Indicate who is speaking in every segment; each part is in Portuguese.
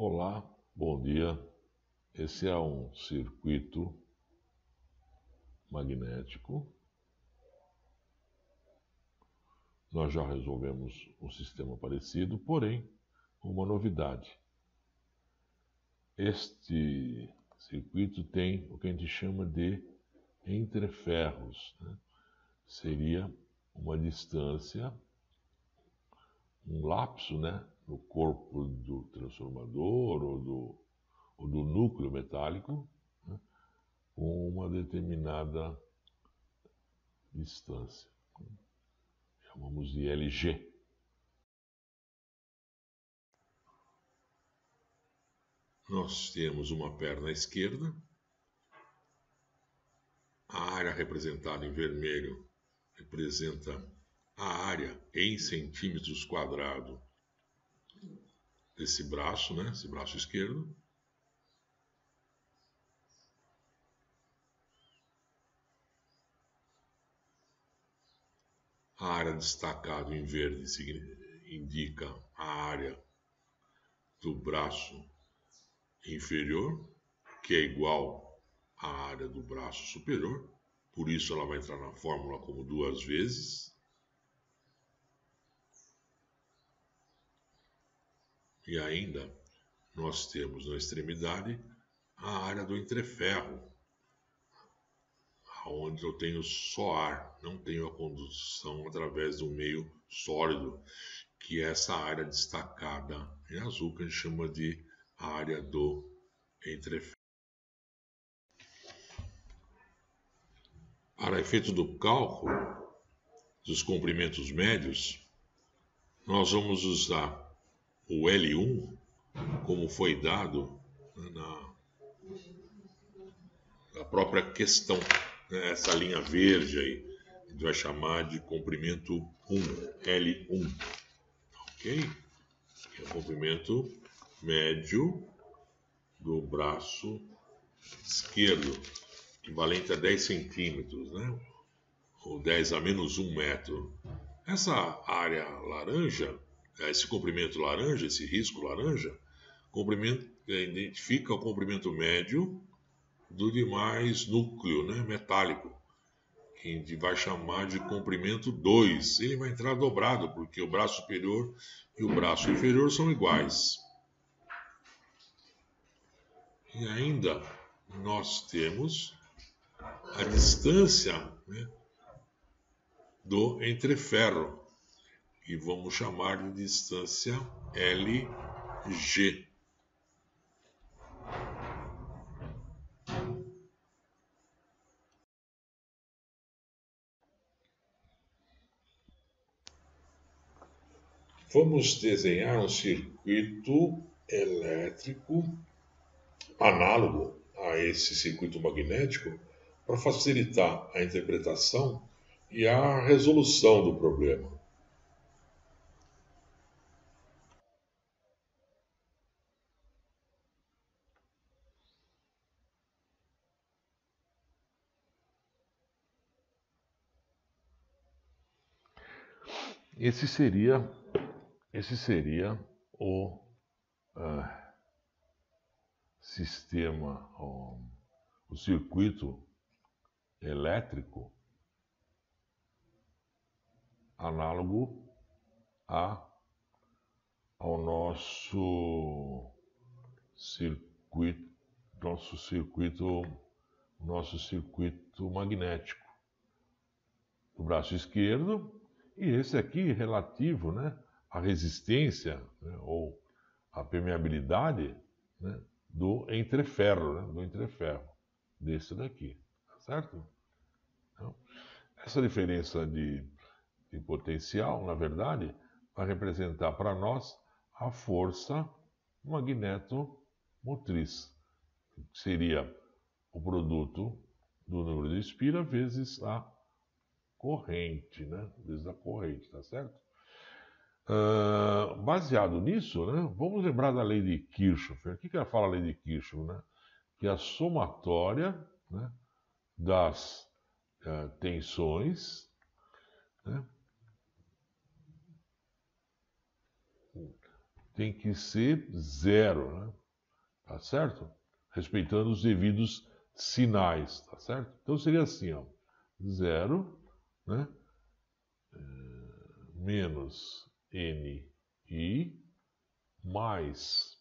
Speaker 1: Olá, bom dia. Esse é um circuito magnético. Nós já resolvemos um sistema parecido, porém, com uma novidade. Este circuito tem o que a gente chama de entreferros, né? Seria uma distância, um lapso, né, no corpo do transformador ou do núcleo metálico, né, com uma determinada distância. Chamamos de LG. Nós temos uma perna esquerda, a área representada em vermelho representa a área em centímetros quadrados desse braço, né? Esse braço esquerdo. A área destacada em verde indica a área do braço inferior, que é igual à área do braço superior. Por isso ela vai entrar na fórmula como 2 vezes. E ainda nós temos na extremidade a área do entreferro, onde eu tenho só ar, não tenho a condução através do meio sólido, que é essa área destacada em azul, que a gente chama de área do entreferro. Para efeito do cálculo dos comprimentos médios, nós vamos usar o L1, como foi dado na própria questão, né? Essa linha verde aí, a gente vai chamar de comprimento 1, L1, ok? Que é o comprimento médio do braço esquerdo, equivalente a 10 centímetros, né? Ou 10 a menos 1 metro. Essa área laranja, esse comprimento laranja, esse risco laranja, identifica o comprimento médio do demais núcleo, né, metálico, que a gente vai chamar de comprimento 2. Ele vai entrar dobrado, porque o braço superior e o braço inferior são iguais. E ainda nós temos a distância, né, do entreferro, que vamos chamar de distância LG. Vamos desenhar um circuito elétrico análogo a esse circuito magnético para facilitar a interpretação e a resolução do problema. Esse seria o sistema, o circuito elétrico análogo ao nosso circuito magnético do braço esquerdo, e esse aqui relativo, né, à resistência, né, ou à permeabilidade, né, do entreferro, né, desse daqui, certo? Então, essa diferença de potencial, na verdade, vai representar para nós a força magnetomotriz, que seria o produto do número de Spira vezes a corrente, né? Vezes a corrente, tá certo? Baseado nisso, né, vamos lembrar da lei de Kirchhoff. O que ela fala a lei de Kirchhoff? Né? Que a somatória, né, das tensões, né, tem que ser 0, né? Tá certo? Respeitando os devidos sinais, tá certo? Então seria assim, ó, 0, né? Menos NI mais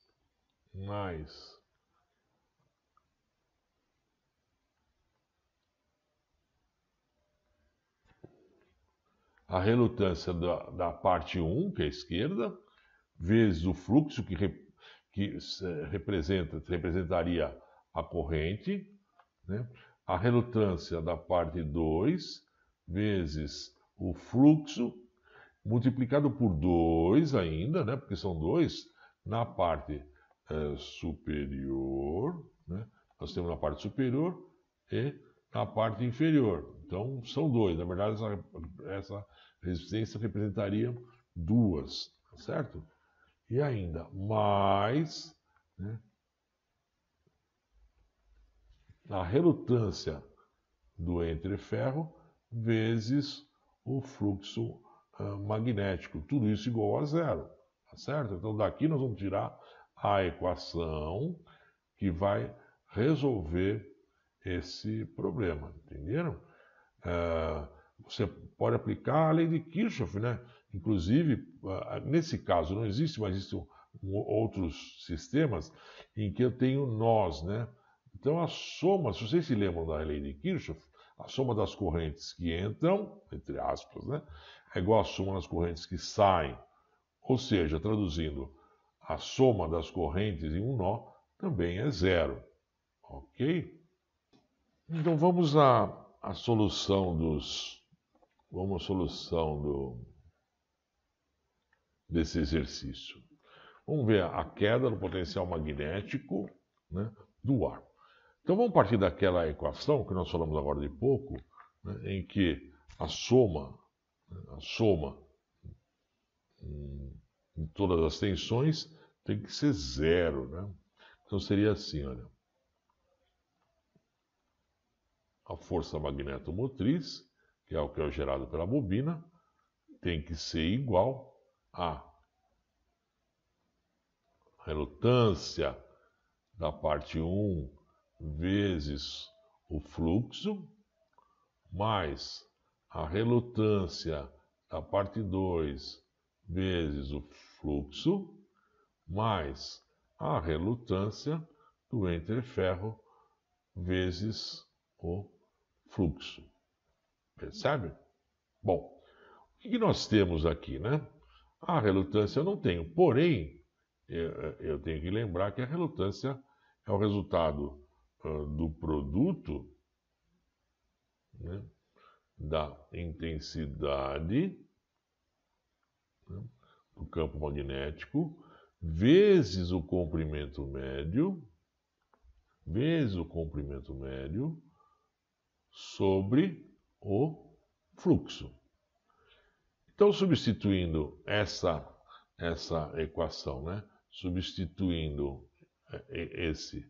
Speaker 1: a relutância da parte 1, que é a esquerda, vezes o fluxo que representaria a corrente, né? A relutância da parte 2, vezes o fluxo, multiplicado por 2 ainda, né? Porque são 2, na parte superior, né? Nós temos na parte superior e na parte inferior. Então, são 2. Na verdade, essa resistência representaria 2, tá certo? E ainda mais, né, a relutância do entreferro vezes o fluxo magnético. Tudo isso igual a 0, tá certo? Então, daqui nós vamos tirar a equação que vai resolver esse problema, entenderam? Você pode aplicar a lei de Kirchhoff, né? Inclusive, nesse caso não existe, mas existem outros sistemas em que eu tenho nós, né? Então a soma, se vocês se lembram da lei de Kirchhoff, a soma das correntes que entram, entre aspas, né, é igual à soma das correntes que saem. Ou seja, traduzindo, a soma das correntes em um nó também é 0. Ok? Então vamos à solução desse exercício. Vamos ver a queda do potencial magnético, né, do ar. Então vamos partir daquela equação que nós falamos agora de pouco, né, em que a soma de todas as tensões tem que ser 0, né? Então seria assim, olha. A força magnetomotriz, que é o que é gerado pela bobina, tem que ser igual à relutância da parte 1 vezes o fluxo, mais a relutância da parte 2 vezes o fluxo, mais a relutância do entreferro vezes o fluxo. Percebe? Bom, o que nós temos aqui, né? A relutância eu não tenho, porém, eu tenho que lembrar que a relutância é o resultado do produto, né, da intensidade, né, do campo magnético vezes o comprimento médio, sobre o fluxo. Então, substituindo essa equação, né? Substituindo esse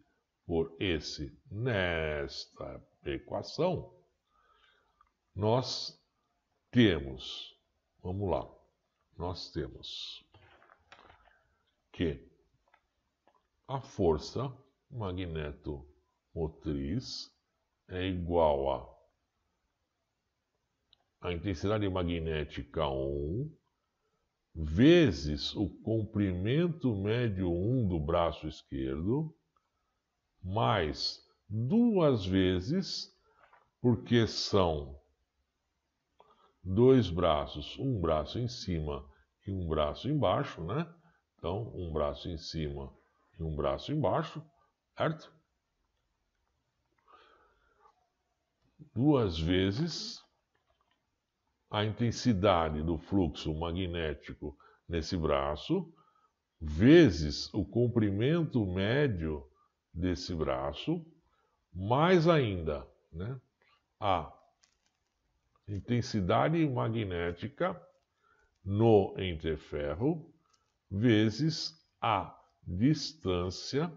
Speaker 1: por esse nesta equação, nós temos, vamos lá, nós temos que a força magnetomotriz é igual a intensidade magnética 1 vezes o comprimento médio 1 do braço esquerdo, mais 2 vezes, porque são 2 braços, um braço em cima e um braço embaixo, né? Então, um braço em cima e um braço embaixo, certo? 2 vezes a intensidade do fluxo magnético nesse braço, vezes o comprimento médio desse braço, mais ainda, né, a intensidade magnética no entreferro, vezes a distância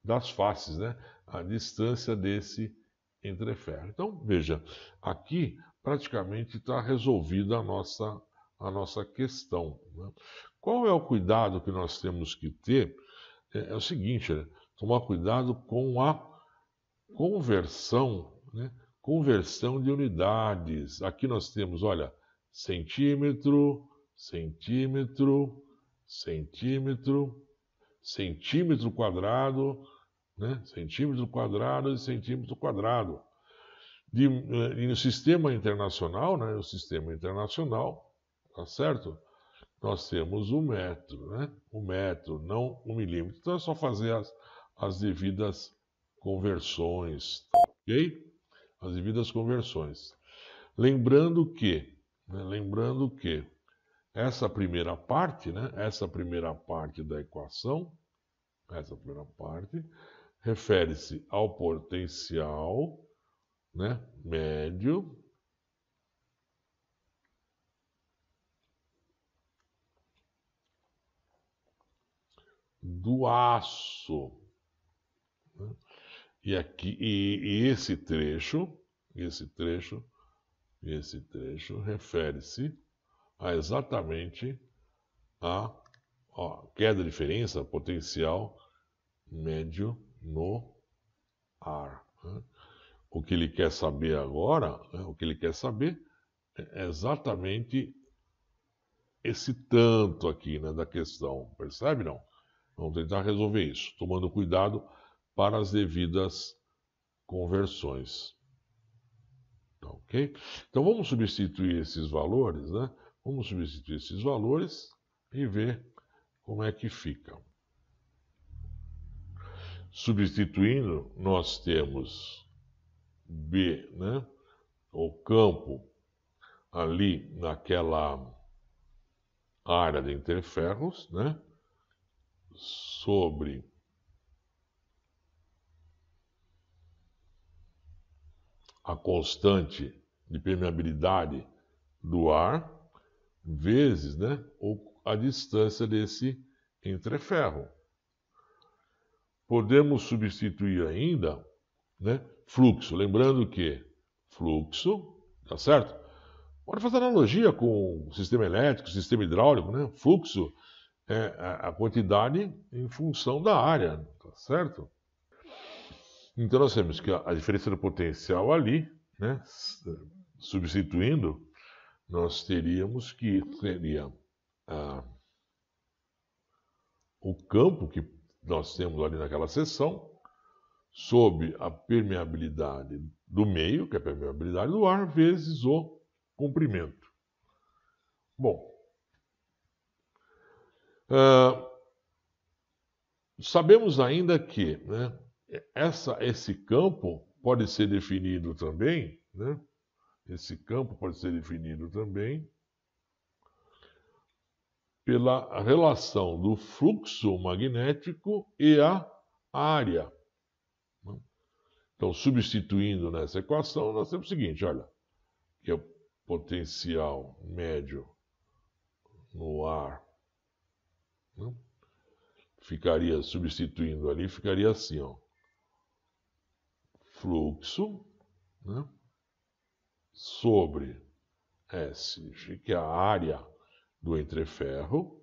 Speaker 1: das faces, né, a distância desse entreferro. Então, veja, aqui praticamente está resolvida a nossa a nossa questão, né? Qual é o cuidado que nós temos que ter? É o seguinte, né? Tomar cuidado com a conversão, né? Conversão de unidades. Aqui nós temos, olha, centímetro, centímetro, centímetro, centímetro quadrado, né? Centímetro quadrado e centímetro quadrado. E no sistema internacional, né? O sistema internacional, tá certo? Nós temos o metro, né? O metro, não o milímetro. Então é só fazer as devidas conversões, tá ok? As devidas conversões. Lembrando que, essa primeira parte, né? Essa primeira parte da equação, essa primeira parte, refere-se ao potencial, né? Médio do aço. Né? E esse trecho refere-se a exatamente a queda de diferença potencial médio no ar. Né? O que ele quer saber agora, né? O que ele quer saber é exatamente esse tanto aqui, né, da questão. Percebe, não? Vamos tentar resolver isso, tomando cuidado para as devidas conversões. Ok? Então vamos substituir esses valores, né? Vamos substituir esses valores e ver como é que fica. Substituindo, nós temos B, né? O campo ali naquela área de interferros, né? Sobre a constante de permeabilidade do ar vezes, né, a distância desse entreferro. Podemos substituir ainda, né, fluxo. Lembrando que fluxo, tá certo? Pode fazer analogia com o sistema elétrico, sistema hidráulico, né? Fluxo é a quantidade em função da área, tá certo? Então nós temos que a diferença do potencial ali, né, substituindo, nós teríamos que seria o campo que nós temos ali naquela seção sob a permeabilidade do meio, que é a permeabilidade do ar, vezes o comprimento. Bom, sabemos ainda que, né, esse campo pode ser definido também, né? Esse campo pode ser definido também pela relação do fluxo magnético e a área. Então, substituindo nessa equação, nós temos o seguinte, olha, que é o potencial médio no ar, né? Ficaria, substituindo ali, ficaria assim, ó, fluxo, né, sobre S, que é a área do entreferro,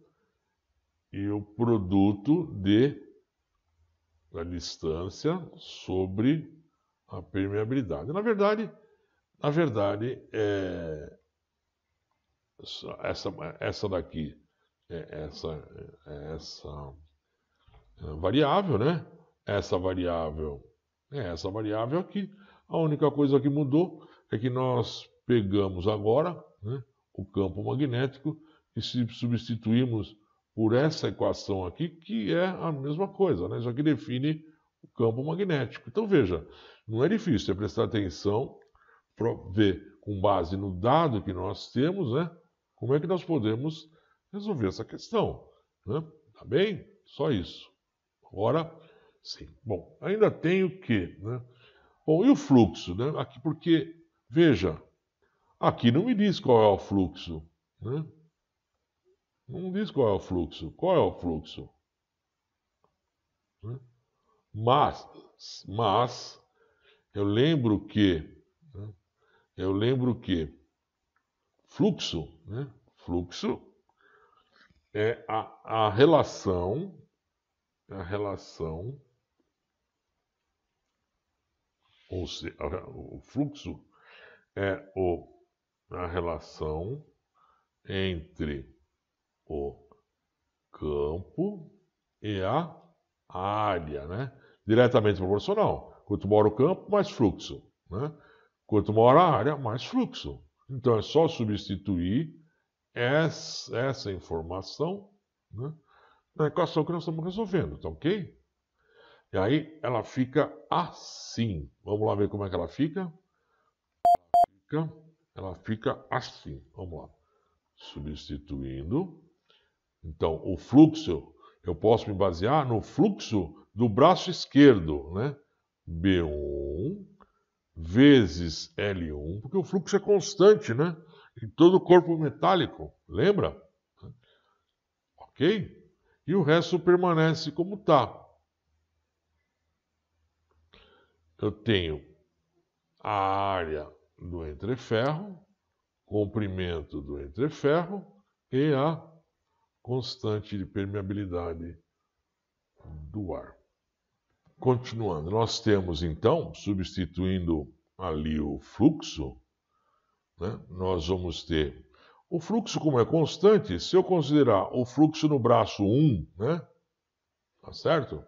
Speaker 1: e o produto da distância sobre a permeabilidade. Na verdade, essa daqui é essa variável, né? Essa variável é essa variável aqui. A única coisa que mudou é que nós pegamos agora, né, o campo magnético e substituímos por essa equação aqui, que é a mesma coisa, né? Isso aqui define o campo magnético. Então veja, não é difícil, é prestar atenção para ver, com base no dado que nós temos, né, como é que nós podemos resolver essa questão. Né? Tá bem? Só isso. Agora, sim. Bom, ainda tem o quê? Né? Bom, e o fluxo? Né? Aqui, porque, veja, aqui não me diz qual é o fluxo. Né? Não diz qual é o fluxo. Qual é o fluxo? Né? Mas eu lembro que fluxo, né? Fluxo é a relação, ou seja, o fluxo é a relação entre o campo e a área, né? Diretamente proporcional. Quanto maior o campo, mais fluxo, né? Quanto maior a área, mais fluxo. Então é só substituir essa informação, né, na equação que nós estamos resolvendo, tá ok? E aí ela fica assim. Vamos lá ver como é que ela fica. Ela fica assim. Vamos lá. Substituindo. Então, o fluxo, eu posso me basear no fluxo do braço esquerdo, né? B1 vezes L1, porque o fluxo é constante, né? Em todo o corpo metálico, lembra? Ok? E o resto permanece como está. Eu tenho a área do entreferro, comprimento do entreferro e a constante de permeabilidade do ar. Continuando, nós temos então, substituindo ali o fluxo, né, nós vamos ter o fluxo, como é constante. Se eu considerar o fluxo no braço 1, né, tá certo?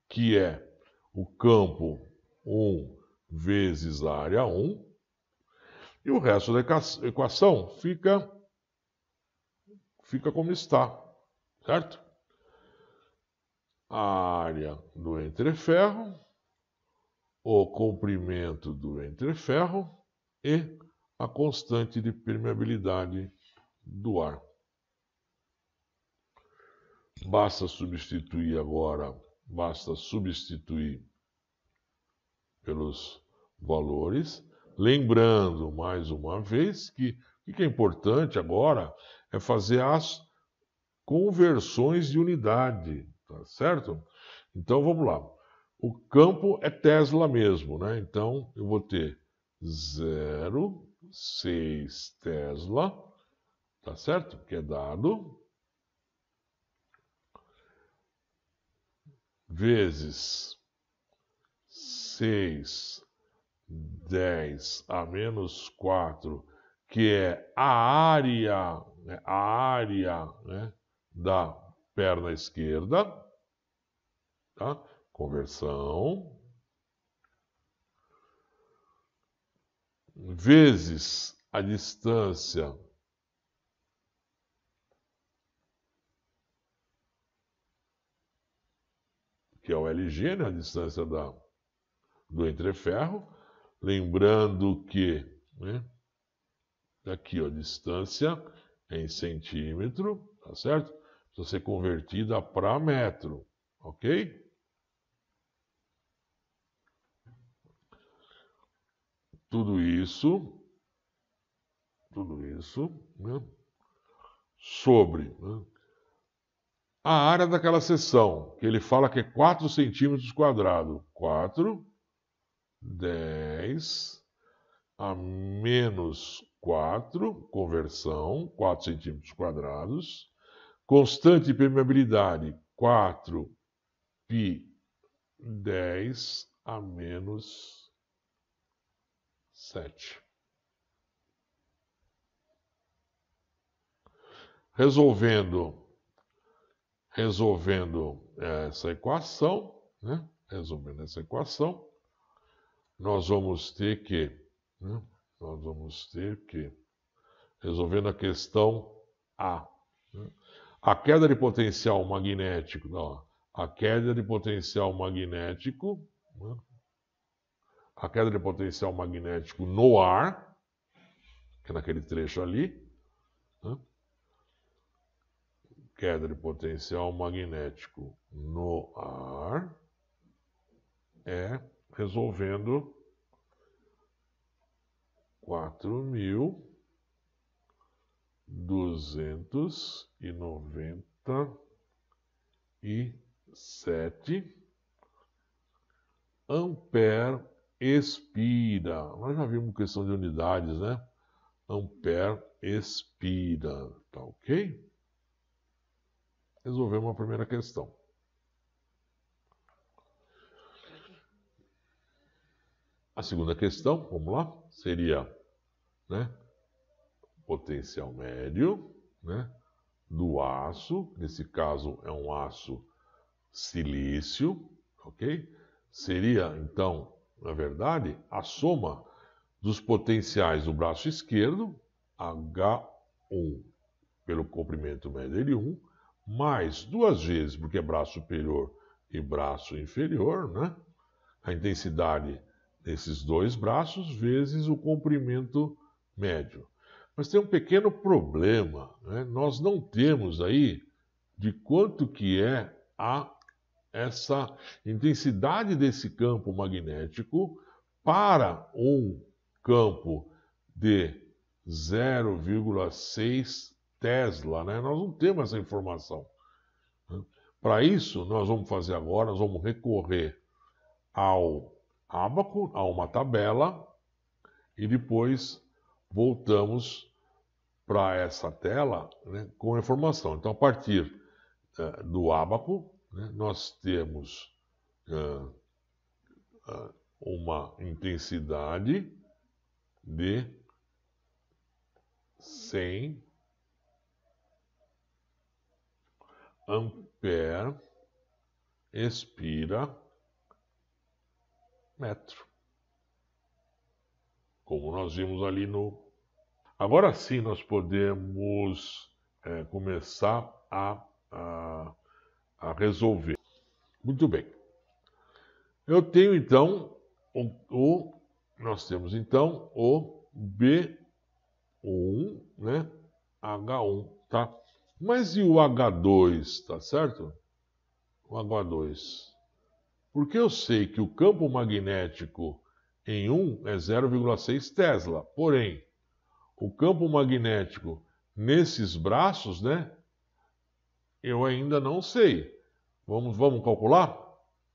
Speaker 1: Que é o campo 1 vezes a área 1, e o resto da equação fica como está, certo? A área do entreferro, o comprimento do entreferro e a constante de permeabilidade do ar. Basta substituir pelos valores, lembrando mais uma vez que o que é importante agora é fazer as conversões de unidade, tá certo? Então vamos lá. O campo é Tesla mesmo, né? Então eu vou ter 0,6 Tesla, tá certo? Que é dado, vezes 6, 10 a menos 4, que é a área, né, da perna esquerda, tá? Conversão, vezes a distância que é o LG, né, a distância do entreferro, lembrando que, né, aqui ó, a distância é em centímetro, tá certo? Precisa ser convertida para metro, ok? Tudo isso, né, sobre, né, a área daquela seção, que ele fala que é 4 centímetros quadrados. 4, 10 a menos 4, conversão, 4 centímetros quadrados. Constante de permeabilidade, 4 π 10 a menos 7. Resolvendo essa equação, né? Resolvendo essa equação, nós vamos ter que, né? Resolvendo a questão A, né? A queda de potencial magnético, não, a queda de potencial magnético, né? A queda de potencial magnético no ar, que é naquele trecho ali, né? Queda de potencial magnético no ar é resolvendo 4.297 ampere-espira. Nós já vimos questão de unidades, né? ampere expira. Tá ok? Resolvemos a primeira questão. A segunda questão, vamos lá, seria, né, potencial médio, né, do aço, nesse caso é um aço silício, ok? Seria, então, na verdade, a soma dos potenciais do braço esquerdo, H1 pelo comprimento médio L1, mais duas vezes, porque é braço superior e braço inferior, né? A intensidade desses dois braços vezes o comprimento médio. Mas tem um pequeno problema, né? Nós não temos aí de quanto que é essa intensidade desse campo magnético para um campo de 0,6 Tesla, né? Nós não temos essa informação. Para isso, nós vamos fazer agora, nós vamos recorrer ao ábaco, a uma tabela, e depois voltamos para essa tela, né, com a informação. Então, a partir do ábaco, né, nós temos uma intensidade de 100 ampere expira metro. Como nós vimos ali no... Agora sim nós podemos começar a resolver. Muito bem. Eu tenho então nós temos então o B1, né? H1, tá? Mas e o H2, tá certo? O H2. Porque eu sei que o campo magnético em 1 é 0,6 Tesla. Porém, o campo magnético nesses braços, né? Eu ainda não sei. Vamos calcular?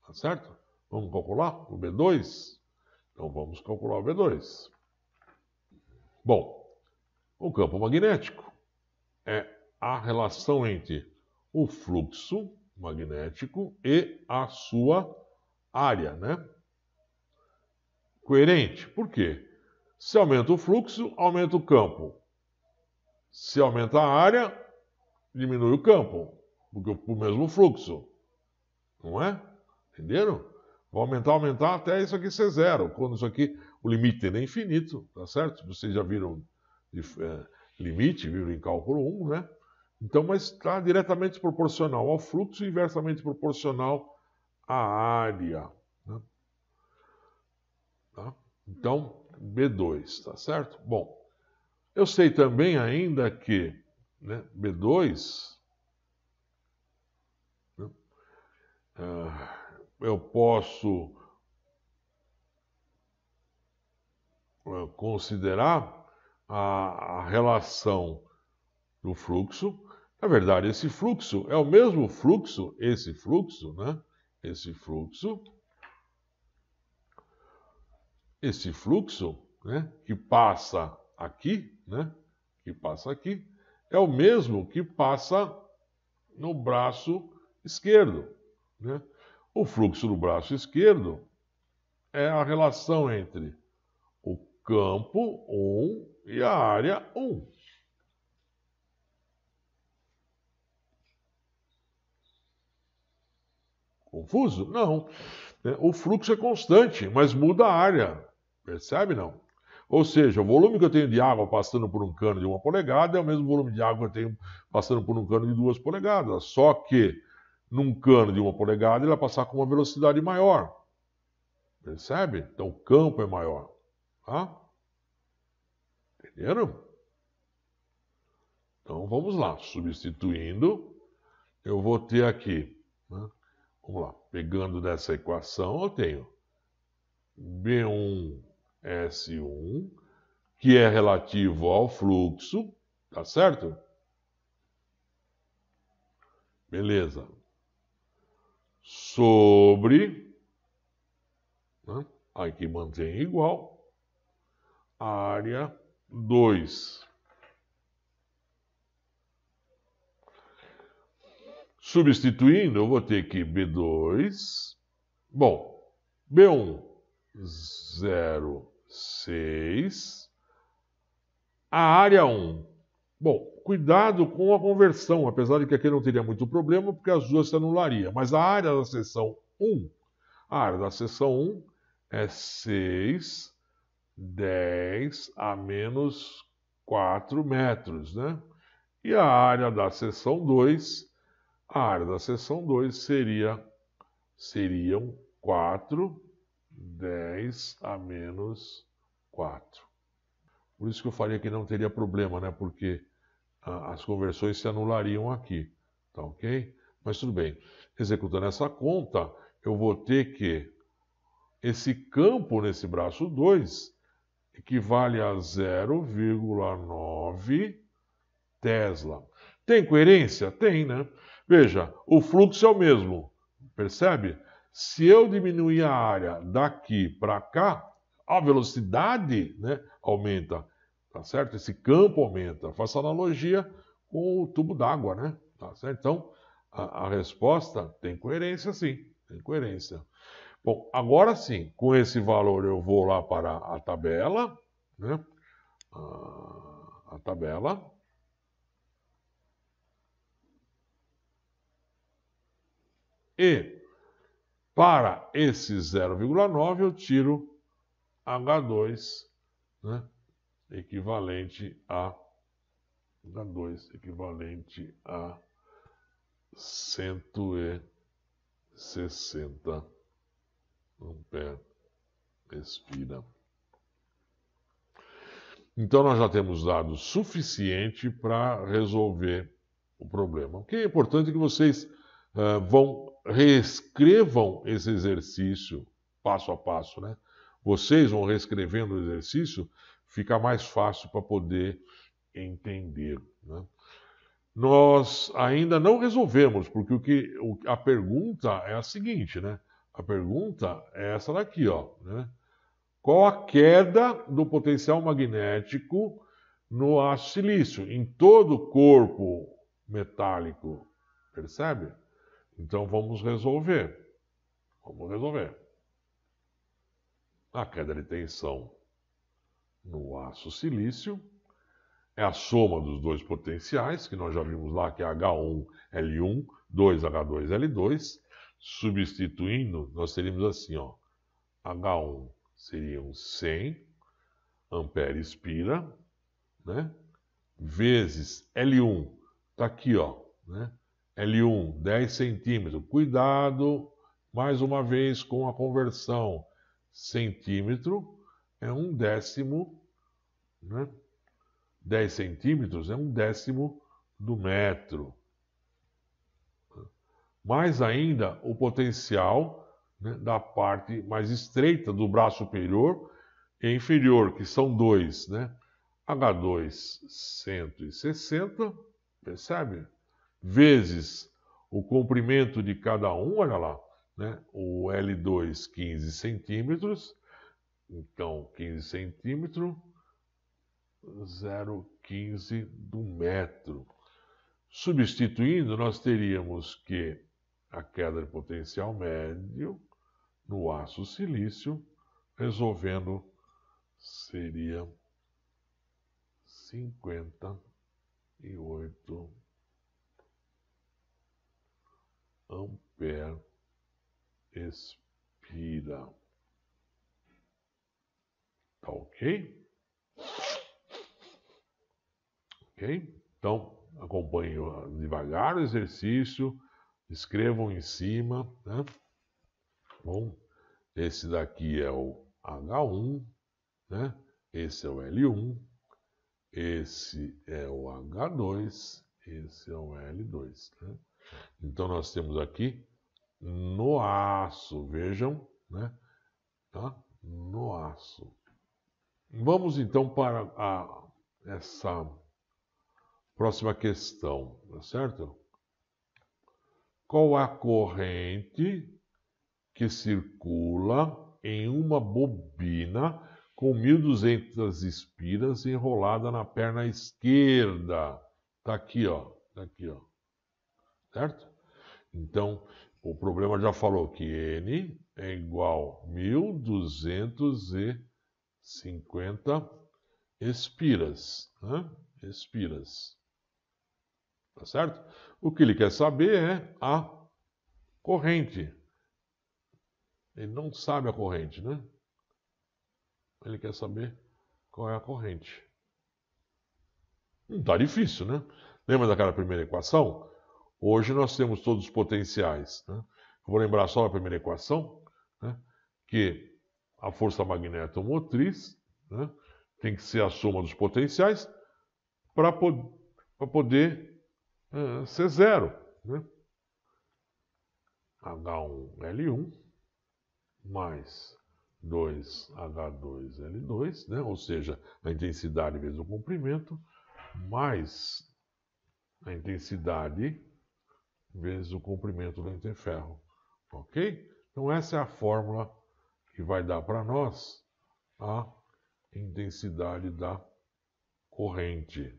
Speaker 1: Tá certo? Vamos calcular o B2? Então vamos calcular o B2. Bom, o campo magnético é a relação entre o fluxo magnético e a sua área, né? Coerente. Por quê? Se aumenta o fluxo, aumenta o campo. Se aumenta a área, diminui o campo, porque o mesmo fluxo. Não é? Entenderam? Vai aumentar até isso aqui ser zero. Quando isso aqui, o limite é infinito, tá certo? Vocês já viram limite, viram em cálculo 1, né? Então, mas está diretamente proporcional ao fluxo e inversamente proporcional à área. Né? Tá? Então, B2, tá certo? Bom, eu sei também ainda que, né, B2, né, eu posso considerar a relação do fluxo. Na verdade, esse fluxo é o mesmo fluxo, né? Esse fluxo, né, que passa aqui, né? Que passa aqui, é o mesmo que passa no braço esquerdo, né? O fluxo do braço esquerdo é a relação entre o campo 1 e a área 1. Confuso? Não. O fluxo é constante, mas muda a área. Percebe, não? Ou seja, o volume que eu tenho de água passando por um cano de 1 polegada é o mesmo volume de água que eu tenho passando por um cano de 2 polegadas. Só que num cano de 1 polegada ele vai passar com uma velocidade maior. Percebe? Então o campo é maior. Tá? Entenderam? Então vamos lá. Substituindo, eu vou ter aqui, né? Vamos lá. Pegando dessa equação, eu tenho B1S1, que é relativo ao fluxo, tá certo? Beleza. Sobre, né? Aqui mantém igual, área 2. Substituindo, eu vou ter que B2, bom, B1, 0,6, a área 1. Bom, cuidado com a conversão, apesar de que aqui não teria muito problema, porque as duas se anulariam. Mas a área da seção 1, a área da seção 1 é 6, 10 a menos 4 metros, né? E a área da seção 2, a área da seção 2 seriam 4, 10 a menos 4. Por isso que eu falei que não teria problema, né? Porque as conversões se anulariam aqui, tá ok? Mas tudo bem. Executando essa conta, eu vou ter que esse campo nesse braço 2 equivale a 0,9 Tesla. Tem coerência? Tem, né? Veja, o fluxo é o mesmo, percebe? Se eu diminuir a área daqui para cá, a velocidade, né, aumenta, tá certo? Esse campo aumenta. Faço analogia com o tubo d'água, né? Tá certo? Então, a resposta tem coerência, sim, tem coerência. Bom, agora sim, com esse valor eu vou lá para a tabela, né? A tabela. E para esse 0,9 eu tiro H2, né? Equivalente a H2, equivalente a 160 ampere espira. Então nós já temos dados suficiente para resolver o problema. O que é importante é que vocês reescrevam esse exercício passo a passo, né? Vocês vão reescrevendo o exercício, fica mais fácil para poder entender, né? Nós ainda não resolvemos, porque a pergunta é a seguinte, né? A pergunta é essa daqui, ó, né? Qual a queda do potencial magnético no aço silício, em todo o corpo metálico, percebe? Então vamos resolver. Vamos resolver. A queda de tensão no aço silício é a soma dos dois potenciais, que nós já vimos lá, que é H1L1, 2H2L2. Substituindo, nós teríamos assim, ó, H1 seriam 100 ampere espira, né? Vezes L1, tá aqui, ó, né? L1, 10 centímetros. Cuidado, mais uma vez, com a conversão. Centímetro é 1/10, né? 10 centímetros é 1/10 do metro. Mais ainda, o potencial, né, da parte mais estreita do braço superior e inferior, que são 2, né? H2, 160, percebe? Vezes o comprimento de cada um, olha lá, né? O L2, 15 centímetros, então 15 centímetros, 0,15 do metro. Substituindo, nós teríamos que a queda de potencial médio no aço silício, resolvendo, seria 58 ampere espira. Tá ok? Ok? Então, acompanhem devagar o exercício, escrevam em cima, né? Bom, esse daqui é o H1, né? Esse é o L1, esse é o H2, esse é o L2, né? Então, nós temos aqui no aço, vejam, né? Tá? No aço. Vamos então para essa próxima questão, tá certo? Qual a corrente que circula em uma bobina
Speaker 2: com 1.200 espiras enrolada na perna esquerda. Tá aqui, ó. Tá aqui, ó. Certo? Então, o problema já falou que N é igual a 1.250 espiras. Né? Espiras. Tá certo? O que ele quer saber é a corrente. Ele não sabe a corrente, né? Ele quer saber qual é a corrente. Não tá difícil, né? Lembra daquela primeira equação? Hoje nós temos todos os potenciais. Né? Vou lembrar só da primeira equação, né? Que a força magnetomotriz, né, tem que ser a soma dos potenciais para poder ser zero. Né? H1L1 mais 2H2L2, né? Ou seja, a intensidade vezes o comprimento, mais a intensidade vezes o comprimento do interferro. Ok? Então essa é a fórmula que vai dar para nós a intensidade da corrente.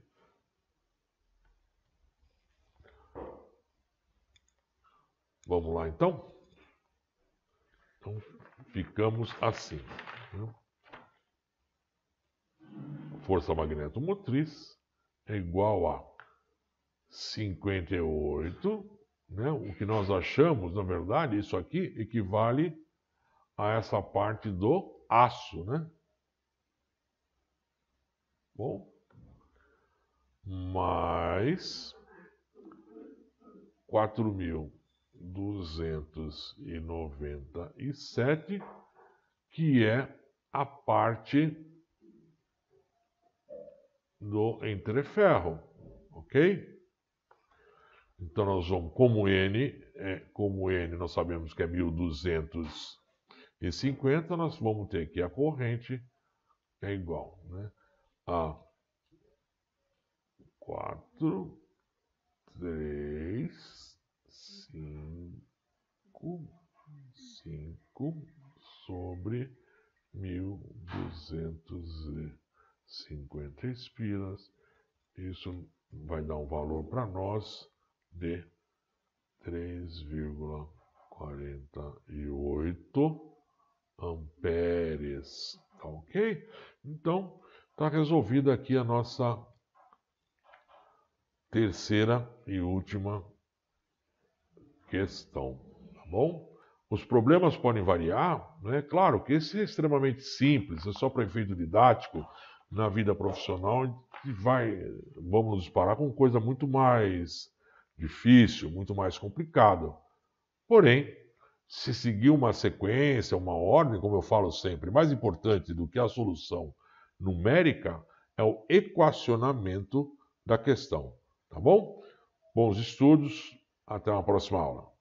Speaker 2: Vamos lá então? Então ficamos assim. Né? A força magnetomotriz é igual a 58, né? O que nós achamos, na verdade, isso aqui equivale a essa parte do aço, né? Bom, mais 4.297, que é a parte do entreferro, ok? Então nós vamos, como N nós sabemos que é 1.250, nós vamos ter que a corrente é igual, né, a 4, 3, 5 sobre 1.250 espiras. Isso vai dar um valor para nós de 3,48 amperes. Tá ok? Então, está resolvida aqui a nossa terceira e última questão. Tá bom? Os problemas podem variar, né? Claro que esse é extremamente simples, é só para efeito didático. Na vida profissional, vamos nos parar com coisa muito mais difícil, muito mais complicada. Porém, se seguir uma sequência, uma ordem, como eu falo sempre, mais importante do que a solução numérica é o equacionamento da questão. Tá bom? Bons estudos, até uma próxima aula.